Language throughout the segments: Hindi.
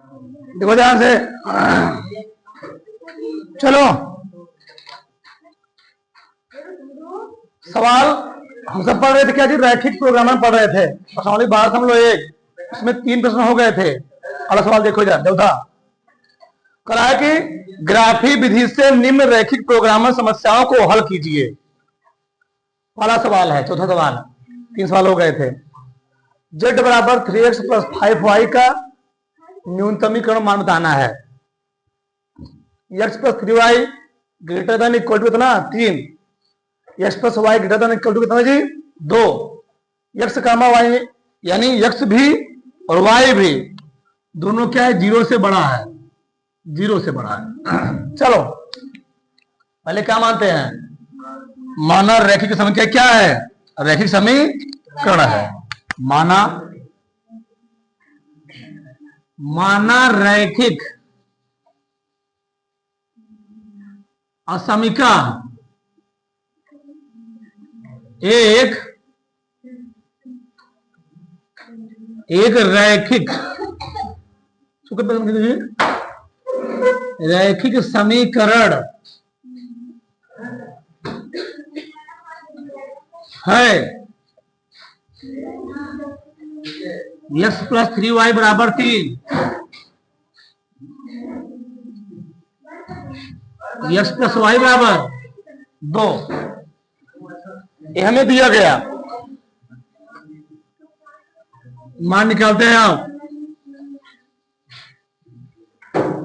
देखो ध्यान से, चलो सवाल हम सब पढ़ रहे थे क्या जी, रैखिक प्रोग्रामर पढ़ रहे थे। प्रश्नावली 12 इसमें 3 प्रश्न हो गए थे। अगला सवाल देखो इधर, चौथा कहा है कि ग्राफी विधि से निम्न रैखिक प्रोग्रामर समस्याओं को हल कीजिए। पहला सवाल है, चौथा सवाल, 3 सवाल हो गए थे। z बराबर 3x प्लस 5y का न्यूनतमीकरण मान बताना है। x plus 3y greater than equal to कितना, 3। x plus Y greater than equal to कितना जी, 2। x कामा y यानी x भी और y भी दोनों क्या है, 0 से बड़ा है, 0 से बड़ा है। चलो पहले क्या मानते हैं, माना रैखिक समीकरण क्या है, रैखिक समीकरण है। माना रैखिक असमीका एक रैखिक समीकरण है। x प्लस 3y बराबर 3, x प्लस वाई बराबर 2, ये हमें दिया गया। मान निकालते हैं आप।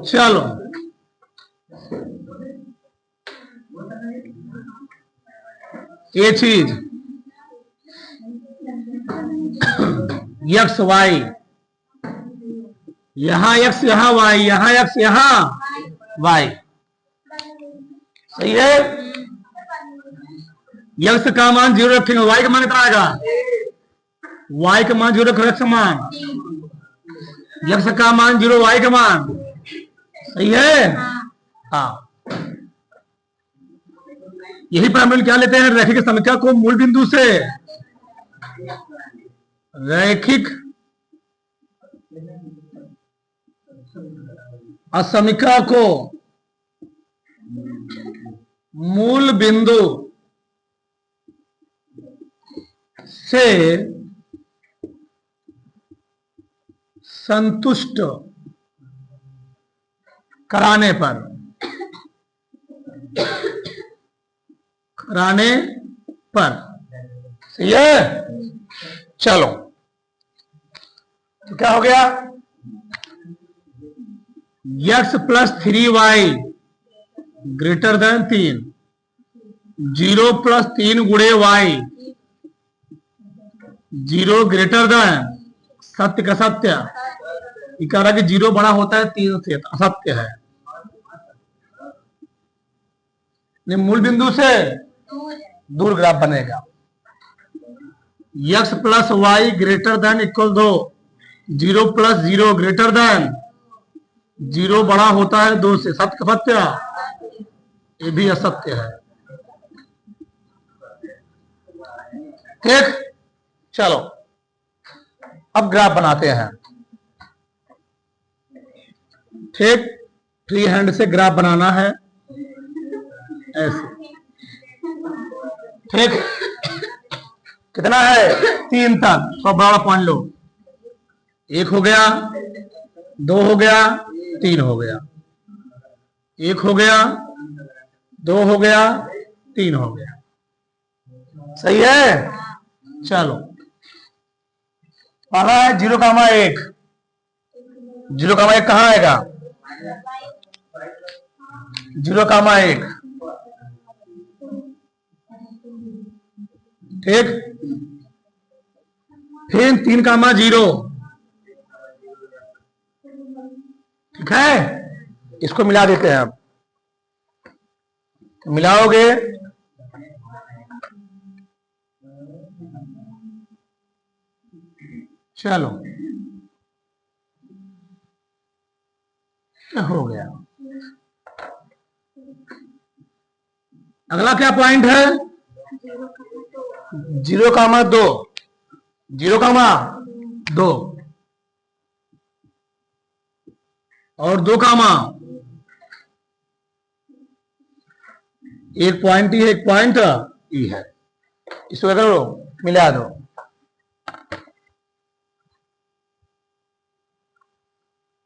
चलो ये चीज x y, यहां x यहां y, यहां x यहां y, सही है। x का मान 0 रखेंगे, y का मान कितना आएगा, y का मान 0 रखेंगे, x मान, x का मान 0, y का मान, सही है। हाँ, यही पर हम लोग क्या लेते हैं, रैखिक समीकरण को मूल बिंदु से, रैखिक असमीका को मूल बिंदु से संतुष्ट कराने पर सही है। चलो तो क्या हो गया, x plus 3y greater then 3, 0 plus 3 गुणे y, 0 ग्रेटर देन, सत्य का सत्य, कह रहा कि 0 बड़ा होता है 3 से, असत्य है। मूल बिंदु से दूर ग्राफ बनेगा। x plus Y greater than equal 2, 0 plus 0 greater than, 0 बड़ा होता है 2 से, सत्य का सत्य, ये भी असत्य है। ठीक, चलो अब ग्राफ बनाते हैं। ठीक, फ्री हैंड से ग्राफ बनाना है ऐसे। ठीक, कितना है, 3 तक, तो बड़ा पॉइंट लो, 1 हो गया, 2 हो गया, 3 हो गया, 1 हो गया, 2 हो गया, 3 हो गया, सही है। चलो पहला है 0,1, 0,1 कहां आएगा, 0,1, ठीक। फिर 3,0, ठीक है, इसको मिला देते हैं। अब मिलाओगे चलो क्या हो गया, अगला क्या पॉइंट है, 0,2, 0,2, और 2 कामा, एक पॉइंट ई है, एक पॉइंट ई है, इसको क्या करो, मिला दो।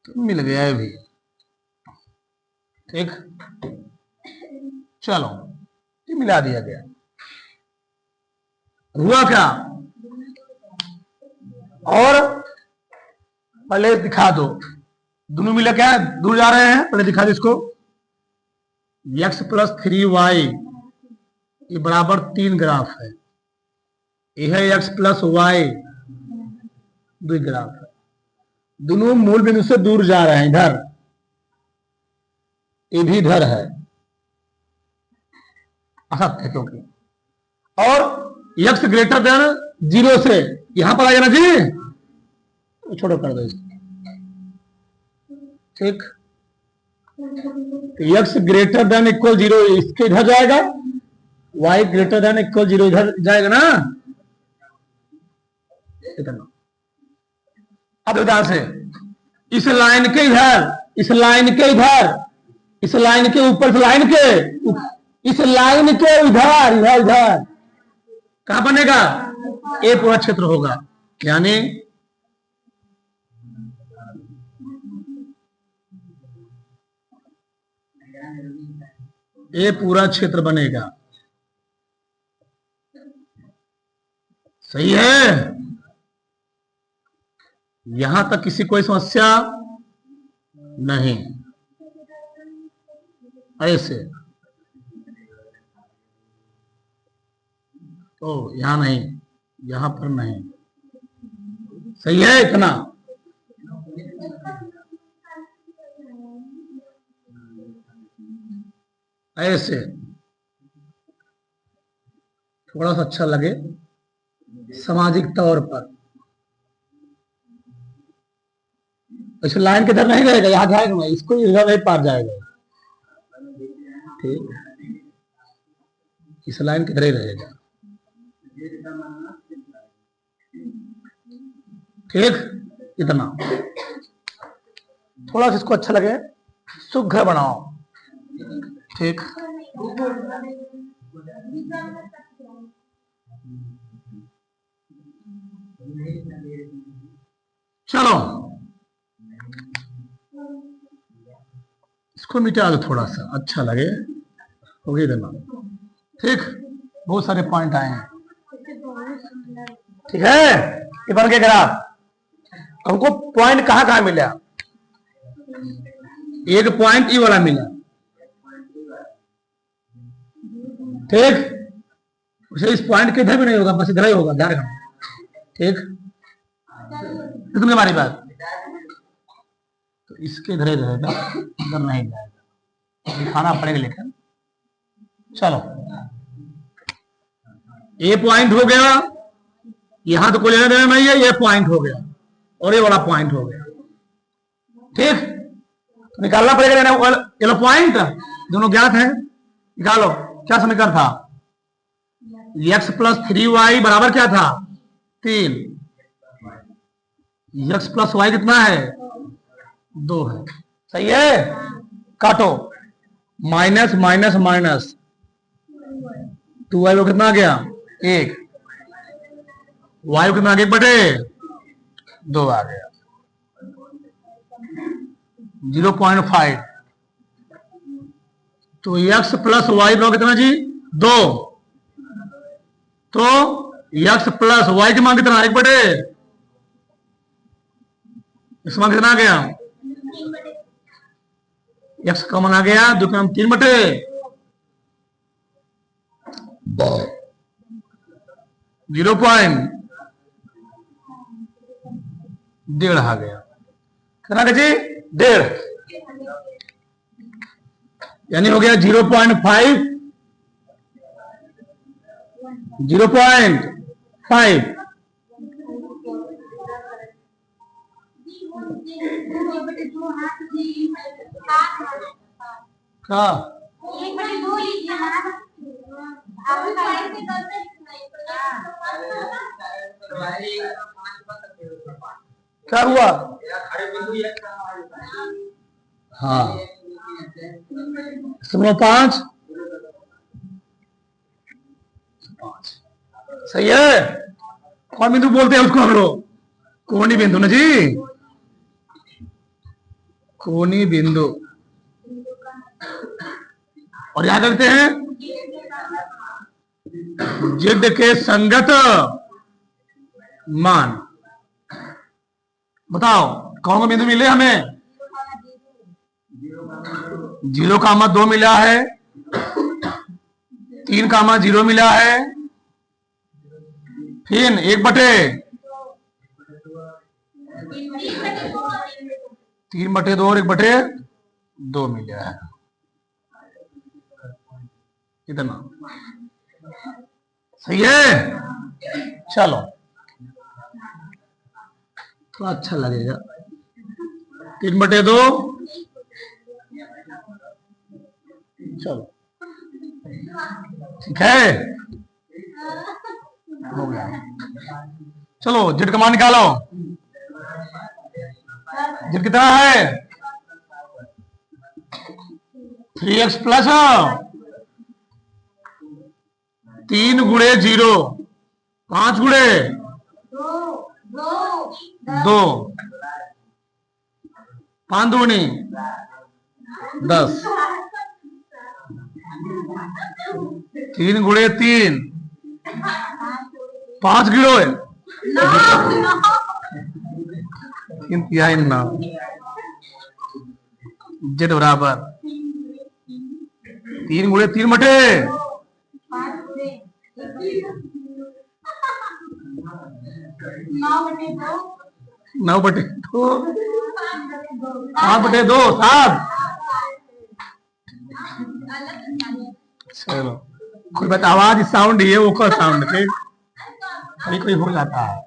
तो मिल गया है भी, ठीक। चलो ये मिला दिया गया। हुआ क्या, और पहले दिखा दो, दोनों मिले क्या दूर जा रहे हैं, पहले दिखा दो इसको। x प्लस 3y ये बराबर 3 ग्राफ है, यह है x प्लस वाई 2 ग्राफ है, दोनों मूल बिंदु से दूर जा रहे हैं, इधर ये भी इधर है, असत्य है क्योंकि, और x ग्रेटर देन 0 से यहां पर आएगा ना जी, तो छोड़ो कर दो इसको, ठीक। तो x ग्रेटर देन इक्वल 0 इसके इधर जाएगा, y ग्रेटर देन इक्वल 0 इधर जाएगा ना, इतना। अब ध्यान से, इस लाइन के इधर, इस लाइन के इधर, इस लाइन के ऊपर, लाइन के इस लाइन के इधर, इधर इधर कहां बनेगा, ए पूरा क्षेत्र होगा, यानी ए पूरा क्षेत्र बनेगा, सही है। यहां तक किसी कोई समस्या नहीं, ऐसे तो यहां नहीं, यहां पर नहीं, सही है इतना। ऐसे थोड़ा सा अच्छा लगे सामाजिक तौर पर, ऐसे लाइन के इधर नहीं रहेगा, यहां जाएगा ना, इसको इधर नहीं पार जाएगा, ठीक, इस लाइन के इधर ही रहेगा, ठीक। इतना थोड़ा सा इसको अच्छा लगे, सुघ्र बनाओ, ठीक। चलो इसको मिटा दो, थोड़ा सा अच्छा लगे, होगी देना, ठीक। बहुत सारे पॉइंट आए हैं, ठीक है। ये बन के ग्राफ, हमको पॉइंट कहां कहां मिला, एक पॉइंट ई वाला मिला, ठीक। उसे इस पॉइंट के इधर भी नहीं होगा, बस इधर ही होगा, ध्यान रखना, ठीक। तुम्हें हमारी बात, तो इसके इधर ही रहेगा, इधर नहीं जाएगा, दिखाना पड़ेगा लेकिन। चलो ये पॉइंट हो गया, यहां तो कोई लेना देना नहीं है, ये पॉइंट हो गया और ये वाला पॉइंट हो गया, ठीक। तो निकालना पड़ेगा ये पॉइंट, दोनों ज्ञात है, निकालो। क्या समीकरण था, x प्लस 3y बराबर क्या था 3, x प्लस वाई कितना है 2 है, सही है। काटो, माइनस माइनस माइनस 2y को कितना आ गया 1, y को कितना आ गया 1/2 आ गया, 0.5। तो x प्लस वाई बराबर कितना जी 2, तो x प्लस वाई की मान कितना 1/, इस मान कितना आ गया, x का मान आ गया 2 का मान 3/, 0.1 आ गया, कितना जी 1.5, यानी हो गया 0.5, 0.5। क्या क्या हुआ, हाँ 5 सही है। कौन बिंदु बोलते हैं उसको हम लोग? कोणी बिंदु ना जी, कोणी बिंदु। और यहां करते हैं जिद के संगत मान। बताओ कौन सा बिंदु मिले हमें? 0,2 मिला है, 3,0 मिला है, फिर 1/3/2 और 1/2 मिला है। इतना सही है। चलो थोड़ा अच्छा लगेगा। 3/2 चलो ठीक है, हो गया। चलो जेड का मान निकालो। जेड कितना है? 3x प्लस 3 गुणे 0, 5 गुणे 2, 5 दूनी 10, 3 गुणे 3, 5 गिरो 3 तिहाई 9। जेड बराबर 3 गुणे 3 बटे 9/2, 5/2 7। चलो कोई बात, आवाज साउंड ये वो साउंड ठीक कभी कोई हो जाता है।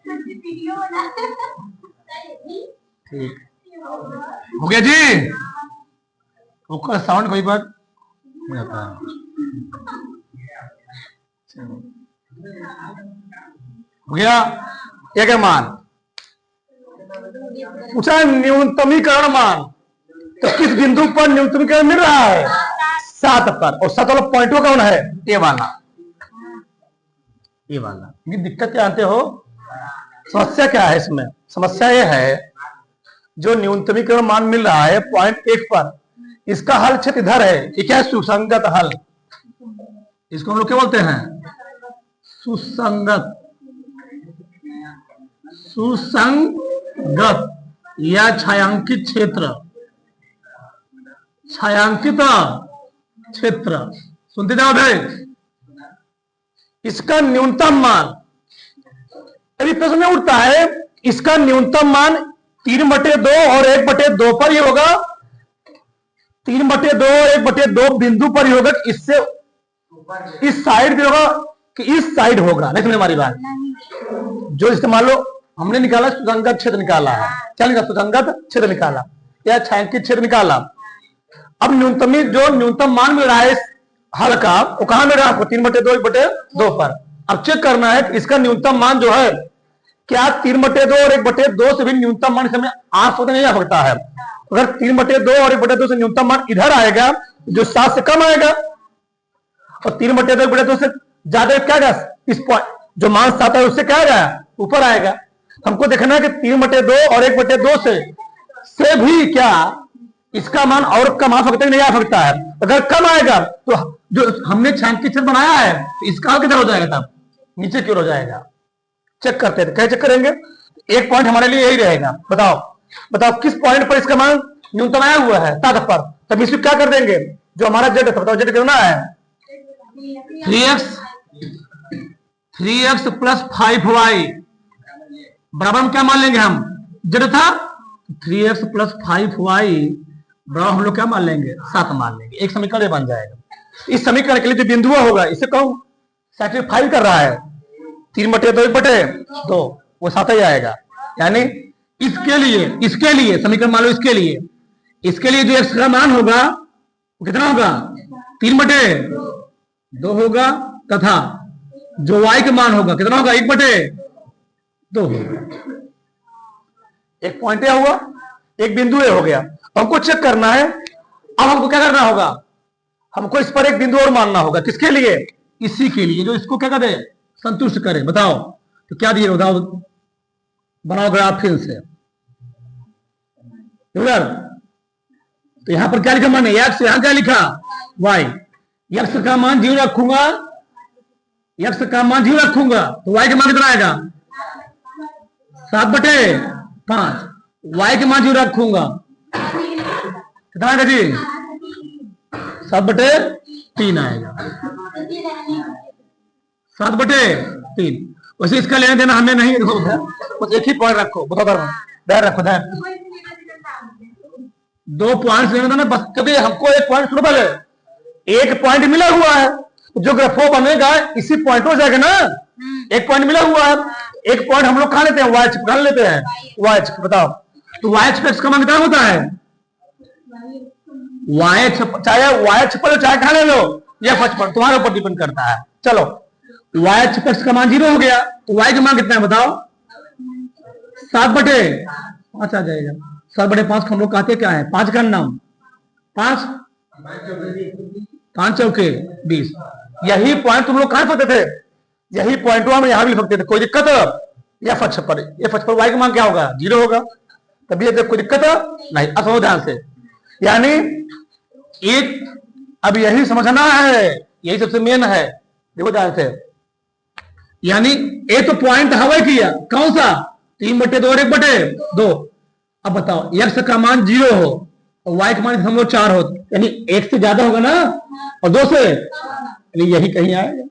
ठीक हो गया जी, वो साउंड कोई बात हो जाता है। चलो हो गया। एक है मान पूछा न्यूनतमीकरण मान, तो किस बिंदु पर न्यूनतमीकरण मिल रहा है? 7 पर। और 7 वाला पॉइंट कौन है? ये वाला, ये वाला। ये दिक्कत क्या जानते हो? समस्या क्या है इसमें? समस्या ये है जो न्यूनतमीकरण मान मिल रहा है पॉइंट 1 पर, इसका हल क्षेत्र इधर है। ये क्या है? सुसंगत हल। इसको हम लोग क्या बोलते हैं? सुसंगत, सुसंगत या छायांकित क्षेत्र। छायांकित क्षेत्र सुनते जाओ भाई। इसका न्यूनतम मान, अभी प्रश्न में उठता है, इसका न्यूनतम मान 3/2 और 1/2 पर ही होगा। 3/2 और 1/2 बिंदु पर ही होगा। इससे इस साइड भी होगा कि इस साइड होगा? नहीं समझ हमारी बात। जो इस्तेमाल लो हमने निकाला सुसंगत क्षेत्र निकाला है। क्या निकाला? सुसंगत क्षेत्र निकाला या छायांकित क्षेत्र निकाला। अब न्यूनतमी जो न्यूनतम मान मिल रहा है इस हल का, वो कहां मिल रहा है आपको? 3/2 1/2 पर। अब चेक करना है कि इसका न्यूनतम मान जो है क्या 3/2 और 1/2 से भी न्यूनतम मान इसमें आ सकता नहीं आ सकता है। अगर 3/2 और 1/2 से न्यूनतम मान इधर आएगा जो 7 से कम आएगा, और 3/2 1/2 से ज्यादा क्या आएगा? इस पॉइंट जो मान 7 है उससे क्या आएगा? ऊपर आएगा। हमको देखना है कि 3/2 और 1/2 से भी क्या इसका मान और कम आ सकता है नहीं आ सकता है। अगर कम आएगा तो जो हमने छायांकित क्षेत्र बनाया है तो इसका किधर हो जाएगा? तब नीचे क्यों हो जाएगा? चेक करते हैं। क्या चेक करेंगे? एक पॉइंट हमारे लिए यही रहेगा। बताओ बताओ किस पॉइंट पर इसका मान न्यूनतम आया हुआ है? 7 पर। तब इसको क्या कर देंगे? जो हमारा जेड है, बताओ जेड कितना है? 3x प्लस 5y बराबर हम क्या मान लेंगे? हम जेड था 3x प्लस 5y बराबर हम लोग क्या मान लेंगे? 7 मान लेंगे। एक समीकरण बन जाएगा। इस समीकरण के लिए जो बिंदु होगा इसे कहूं सैटिस्फाई कर रहा है। 3/2 1/2 वो 7 ही आएगा। यानी इसके लिए समीकरण मान लो, इसके लिए जो x का मान होगा वो कितना होगा? 3/2 होगा, तथा जो y का मान होगा कितना होगा? 1/2 होगा। एक पॉइंट हुआ, एक बिंदु हो गया। हमको चेक करना है अब हमको क्या करना होगा, हमको इस पर एक बिंदु और मानना होगा, किसके लिए, इसी के लिए जो इसको क्या करे, संतुष्ट करे। बताओ तो क्या दिए, बताओ, बनाओ ग्राफ फिर से। तो यहां पर क्या लिखा मैंने, एक्स, यहां क्या लिखा वाई। एक्स का मान 0 रखूंगा, एक्स का मान 0 रखूंगा तो वाई का मान कितना आएगा, 7/5। वाई के मान 0 रखूंगा कितना आएगा जी, 7/3 आएगा, 7/3। वैसे इसका लेना देना हमें नहीं, बस एक ही पॉइंट रखो, बताओ धैर्य रखो, धैर्य, 2 पॉइंट लेना देना बस। कभी हमको एक पॉइंट सुनो, पहले एक पॉइंट मिला हुआ है, जो ग्राफो बनेगा इसी पॉइंट हो जाएगा ना, एक पॉइंट मिला हुआ है, एक पॉइंट हम लोग कहा लेते हैं, वाई एच कहा लेते हैं, वाई एच। बताओ तो वाई एच का मान कितना होता है, वाई एच, चाहे वाई एच पर चाहे कहा ले लो, या एच पर, तुम्हारे ऊपर डिपेंड करता है। चलो वाई एच का मान 0 हो गया तो वाई का मान कितना है बताओ, 7/5 आ जाएगा। 7/5 हम लोग कहते क्या है, 5 का नाम, 5 चौके 20। यही पॉइंट तुम लोग कहां सकते थे, यही पॉइंट हम यहां भी लिख सकते थे, कोई दिक्कत, एफ अक्ष पर वाई का मान क्या होगा, 0 होगा, तभी कोई दिक्कत नहीं। असो ध्यान से, यानी एक, अब यही समझना है, यही सबसे मेन है, देखो ध्यान से, यानी ए तो पॉइंट हवा किया, कौन सा, 3/2 और 1/2। अब बताओ एक्स का मान 0 हो और वाई का मान हम लोग 4 हो, यानी 1 से ज्यादा होगा ना, और 2 से, यानी यही कहीं आएगा,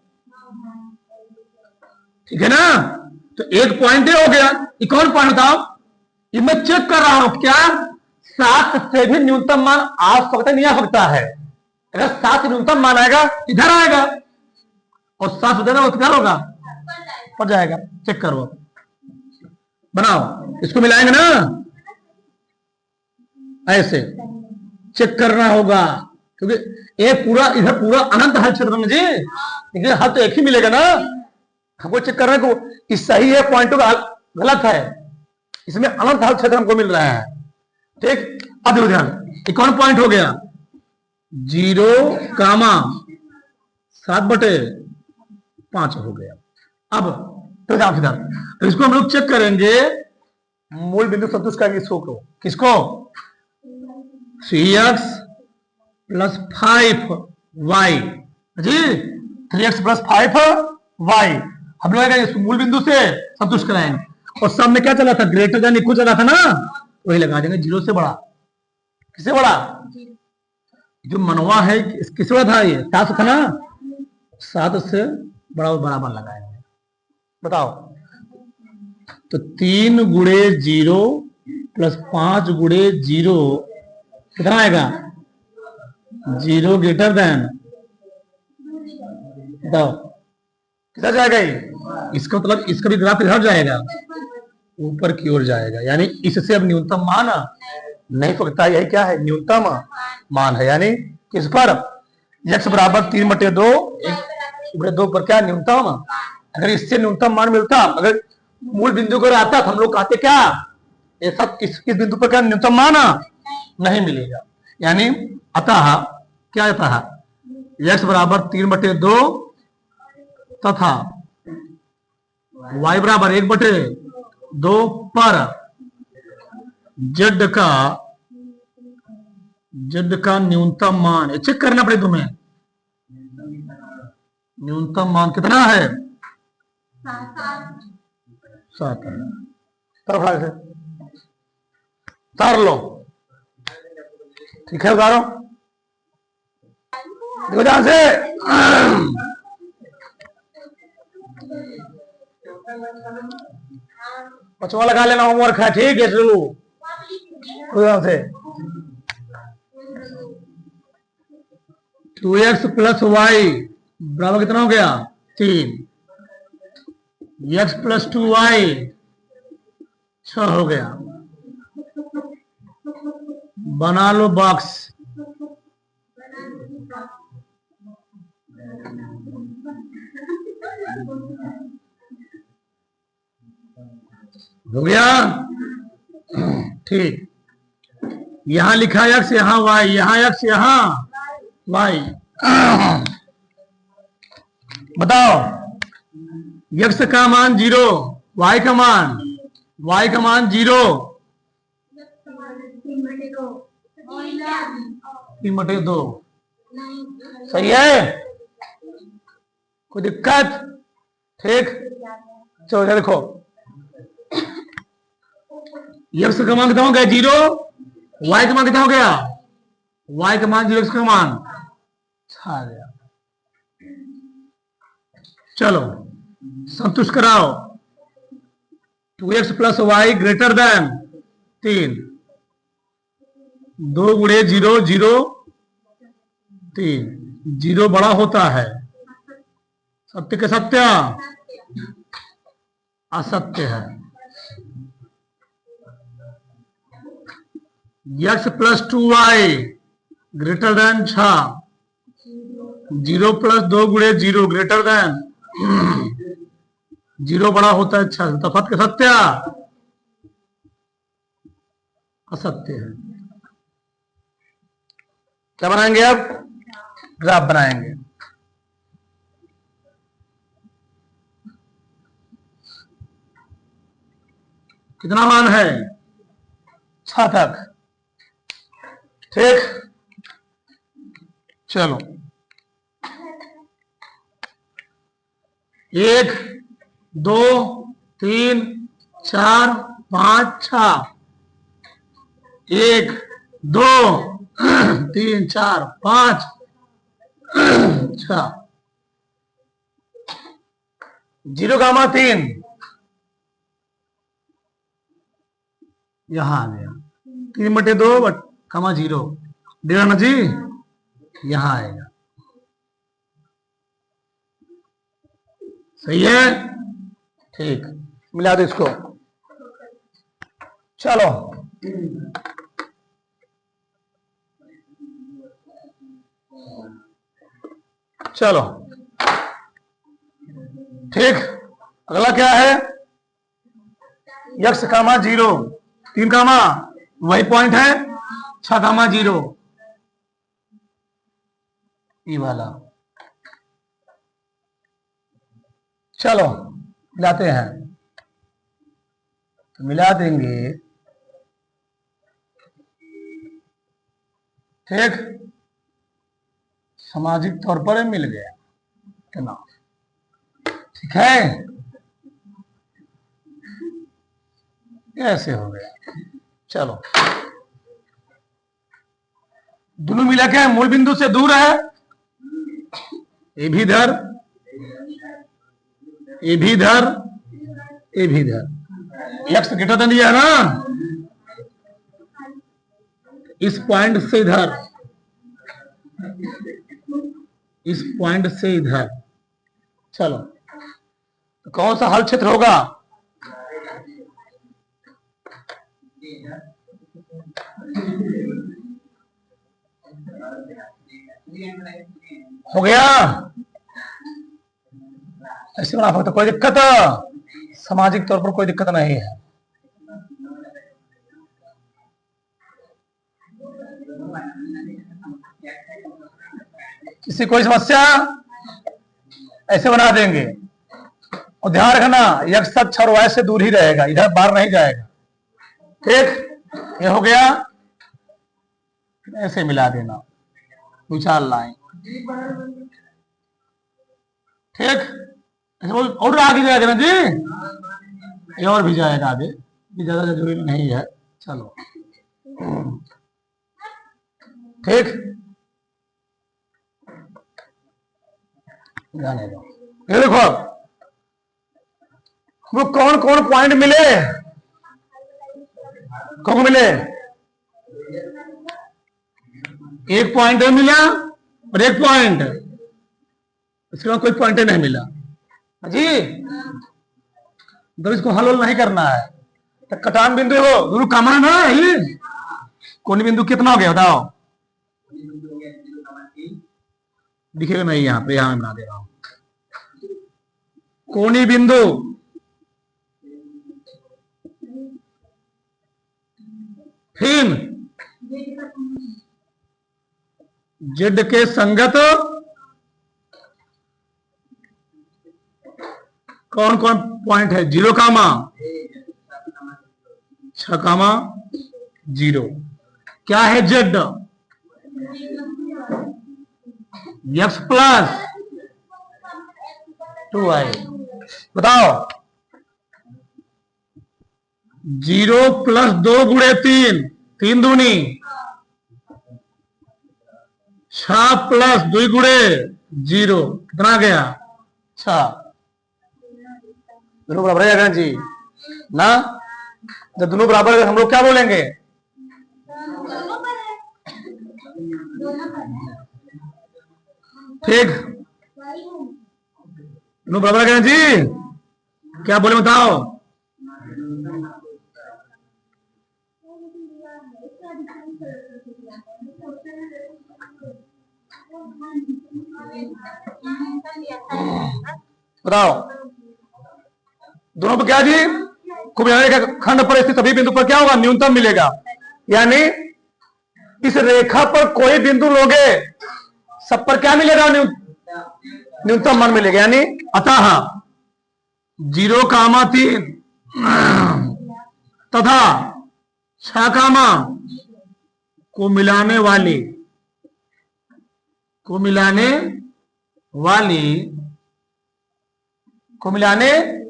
ठीक है ना। तो एक पॉइंट हो गया, एक और पॉइंट बताओ, ये मैं चेक कर रहा हूं क्या 7 से भी न्यूनतम मान आ सकता नहीं आ सकता है। अगर 7 से न्यूनतम मान आएगा इधर आएगा, और 7 से ज्यादा किधर होगा, पड़ जाएगा। चेक करो, बनाओ, इसको मिलाएंगे ना, ऐसे चेक करना होगा, क्योंकि ये पूरा इधर पूरा अनंत हल क्षेत्र में जी, लेकिन हल तो एक ही मिलेगा ना, हमको चेक करना को कि सही है पॉइंट गलत है, इसमें अनंत हल क्षेत्र हमको मिल रहा है, ठीक। अब देखो ध्यान, कौन पॉइंट हो गया, 0, 7/5 हो गया। अब तो ध्यान से, तो इसको हम लोग चेक करेंगे, मूल बिंदु संतुष्ट करेंगे इसको, किसको, 3x + 5y जी, 3x + 5y हम लोग मूल बिंदु से संतुष्ट कराएंगे, और सब में क्या चला था, ग्रेटर देन इक्वल चला था ना, वही लगा देंगे 0 से बड़ा, किससे बड़ा, जो मनवा है किससे बड़ा था, ये 7 था ना, 7 से बड़ा बराबर लगाएंगे। बताओ तो 3 × 0 + 5 × 0 कितना आएगा, 0 ग्रेटर देन, बताओ किधर जाएगा ये, इसका मतलब इसका भी ग्राफ इधर जाएगा, ऊपर की ओर जाएगा, यानी इससे अब न्यूनतम मान नहीं सकता, यही क्या है, न्यूनतम मान है, यानी किस पर, x = 3/2, 1/2 पर क्या न्यूनतम, अगर इससे न्यूनतम मान मिलता, अगर मूल बिंदु को आता तो हम लोग कहते क्या, ये सब किस बिंदु पर क्या न्यूनतम मान नहीं मिलेगा, यानी अतः क्या आता है, x = 3/2 तथा y = 1/2 पर z का न्यूनतम मान, चेक करना पड़े तुम्हें, न्यूनतम मान कितना है, 7 है, उतार लो, ठीक है, उतारो, देखो ध्यान से, पचवा लगा लेना, होमवर्क है, ठीक है, चलो ध्यान से, 2x + y बराबर कितना हो गया, 3, x + 2y 6 हो गया, बना लो बॉक्स, हो गया, ठीक। यहां लिखा एक्स, यहां वाई, यहां एक्स, यहां वाई। बताओ, एक्स का मान 0, वाई का मान 0, 3/2। सही है? कोई दिक्कत? ठीक, चलो देखो, एक्स का मान कितना हो गया 0, वाई का मान कितना हो गया, वाई का मान 0, एक्स का मान आ गया। चलो संतुष्ट कराओ, 2x + y > 3, 2 × 0 0, 3, 0 बड़ा होता है, सत्य के सत्य, असत्य है। x + 2y > 6, 0 + 2 × 0 > 0 बड़ा होता है 6, तो सत्य सत्य, असत्य है। क्या बनाएंगे अब? ग्राफ बनाएंगे। कितना मान है? 6 तक। ठीक, चलो 1 2 3 4 5 6, 1 2 3 4 5 6, 0 का मान 3 यहां आ गया, 3/2 0 देगा ना जी, यहां आएगा। सही है? ठीक, मिला दो इसको। चलो चलो ठीक, अगला क्या है? x का मान 0, 3 का मान वही पॉइंट है, 6 का मान 0, ये वाला। चलो मिलाते हैं, तो मिला देंगे। ठीक, सामाजिक तौर पर मिल गया कितना? ठीक है, ऐसे हो गया। चलो, दोनों मिला के मूल बिंदु से दूर है, ये भी इधर, ये भी इधर, ये भी इधर। एक्स ग्रेटर देन दिया है ना, इस पॉइंट से इधर, इस पॉइंट से इधर। चलो, तो कौन सा हल क्षेत्र होगा? हो गया? ऐसे बना सकते, कोई दिक्कत? सामाजिक तौर पर कोई दिक्कत नहीं है। किसी कोई समस्या? ऐसे बना देंगे, और ध्यान रखना x अक्ष और y से दूर ही रहेगा, इधर बाहर नहीं जाएगा। ठीक, ये हो गया। ऐसे मिला देना 2-4 लाइन। ठीक, और आगे जाएगा ना जी, ये और भी जाएगा आगे, ये ज्यादा जरूरी नहीं है। चलो ठीक, जाने दो। ये देखो वो कौन कौन पॉइंट मिले, कौन मिले? एक पॉइंट मिला और एक पॉइंट, इसके बाद कोई पॉइंट नहीं मिला जी। तो इसको हल नहीं करना है, तो कटान बिंदु हो दोनों कॉमन है ही। कोनी बिंदु कितना हो गया बताओ? दिखेगा नहीं यहाँ पे, यहाँ बना दे रहा हूं। कोनी बिंदु फिर जेड के संगत कौन कौन पॉइंट है? 0, 6, 0। क्या है जेड? X plus 2y। बताओ, 0 प्लस 2 गुणे 3, 3 दूनी 6 प्लस 2 गुणे 0, कितना गया? 6। दोनों बराबर है जी ना? जब दोनों बराबर है हम लोग क्या बोलेंगे? ठीक, दोनों बराबर है जी, क्या बोले बताओ? बताओ, दोनों पर क्या जी? खूब खंड पर स्थित सभी बिंदु पर क्या होगा? न्यूनतम मिलेगा। यानी इस रेखा पर कोई बिंदु लोगे, सब पर क्या मिलेगा? न्यूनतम मान मिलेगा। यानी अतः 0, 3 तथा 6, को मिलाने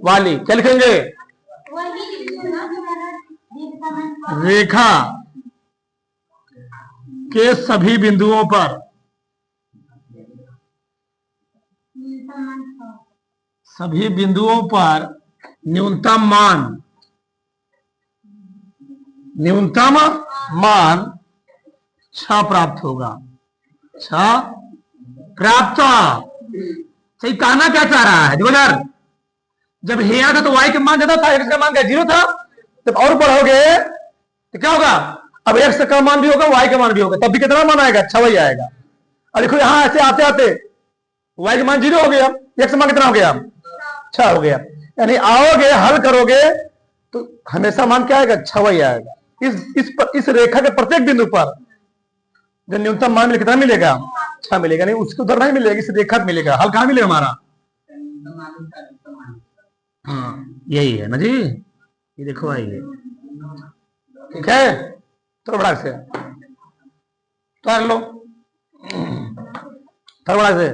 वाली क्या लिखेंगे? रेखा के सभी बिंदुओं पर न्यूनतम मान 6 प्राप्त होगा। 6 प्राप्त। सही कहना क्या चाह रहा है? देखो, जब हेया था तो y का मान ज्यादा था, x का मान क्या 0 था। जब और बढ़ोगे तो क्या होगा? अब x का मान भी होगा, y का मान भी होगा, तब भी कितना मान आएगा? 6 ही आएगा। और देखो यहां ऐसे आते आते y का मान 0 हो गया, x का मान कितना हो गया? 6 हो गया। यानी आओगे हल करोगे तो हमेशा मान क्या आएगा? 6 ही आएगा। इस रेखा के प्रत्येक बिंदु पर जो न्यूनतम मान मिले कितना मिलेगा? 6 मिलेगा। नहीं, उसके उधर नहीं मिलेगा, इस रेखा में मिलेगा। हल कहां मिलेगा हमारा? हाँ, यही है ना जी। ये देखो भाई, ये ठीक है। तो बड़ा से तो लो, थोड़ा बड़ा से